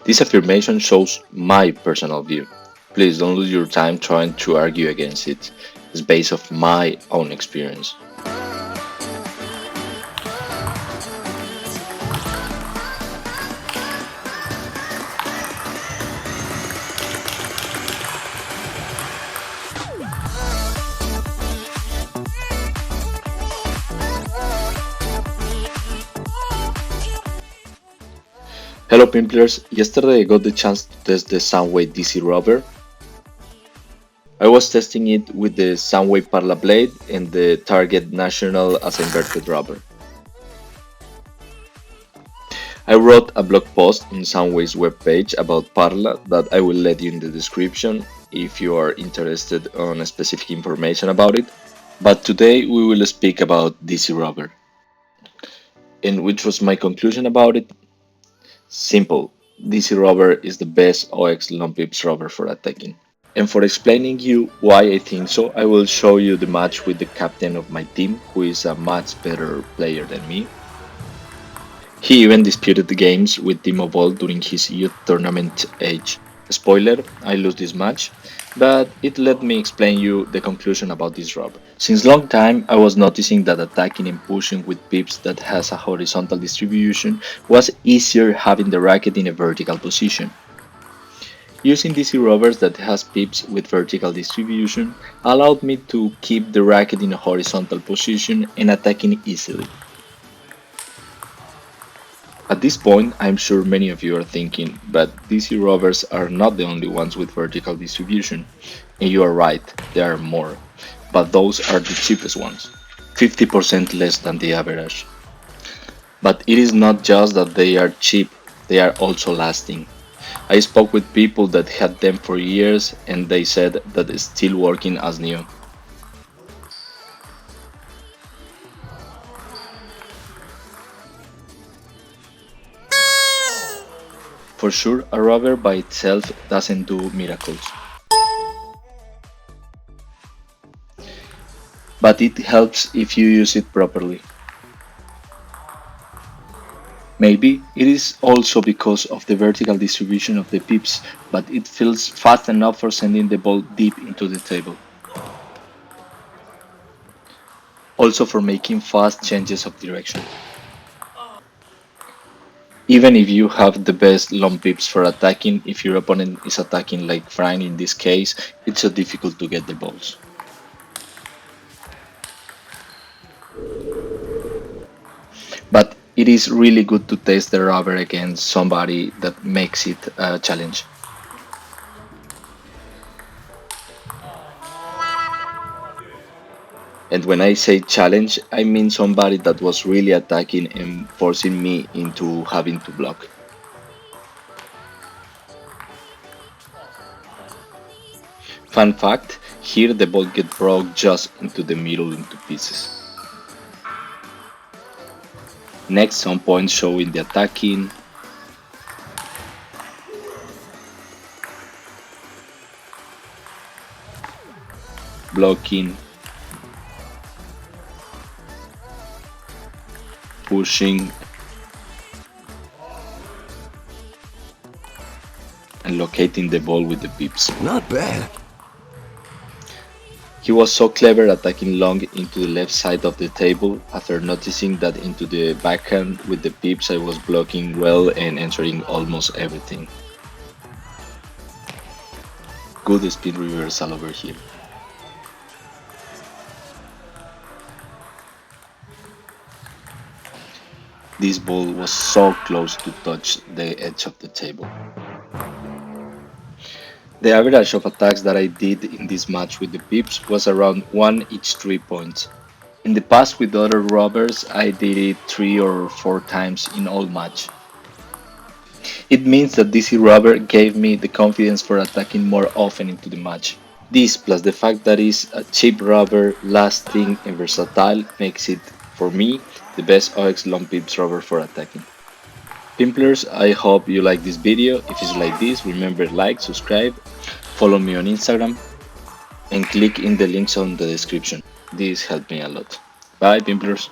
This affirmation shows my personal view. Please don't lose your time trying to argue against it. It's based off my own experience. Hello Pimplers, yesterday I got the chance to test the Sanwei DC rubber. I was testing it with the Sanwei Parla blade and the Target National as inverted rubber. I wrote a blog post on Sanwei's webpage about Parla that I will let you in the description if you are interested on specific information about it. But today we will speak about DC rubber. And which was my conclusion about it? Simple. DC rubber is the best OX long pips rubber for attacking. And for explaining you why I think so, I will show you the match with the captain of my team, who is a much better player than me. He even disputed the games with Timo Boll during his youth tournament age. Spoiler, I lose this match, but it let me explain you the conclusion about this rubber. Since long time I was noticing that attacking and pushing with pips that has a horizontal distribution was easier having the racket in a vertical position. Using DC rubbers that has pips with vertical distribution allowed me to keep the racket in a horizontal position and attacking easily. At this point, I'm sure many of you are thinking, but DC rubbers are not the only ones with vertical distribution. And you are right, there are more, but those are the cheapest ones, 50% less than the average. But it is not just that they are cheap, they are also lasting. I spoke with people that had them for years and they said that it's still working as new. For sure, a rubber by itself doesn't do miracles, but it helps if you use it properly. Maybe it is also because of the vertical distribution of the pips, but it feels fast enough for sending the ball deep into the table. Also for making fast changes of direction. Even if you have the best long pips for attacking, if your opponent is attacking like Frank in this case, it's so difficult to get the balls. But it is really good to test the rubber against somebody that makes it a challenge. And when I say challenge, I mean somebody that was really attacking and forcing me into having to block. Fun fact, here the ball get broke just into the middle into pieces. Next, some points showing the attacking, blocking, pushing, and locating the ball with the pips. Not bad. He was so clever attacking long into the left side of the table after noticing that into the backhand with the pips I was blocking well and answering almost everything. Good spin reversal over here. This ball was so close to touch the edge of the table. The average of attacks that I did in this match with the pips was around 1 each 3 points. In the past with other rubbers I did it 3 or 4 times in all match. It means that DC rubber gave me the confidence for attacking more often into the match. This plus the fact that it's a cheap rubber, lasting and versatile makes it, for me, the best OX long pips rubber for attacking. Pimplers, I hope you like this video. If it's like this, remember like, subscribe, follow me on Instagram and click in the links on the description. This helped me a lot. Bye Pimplers!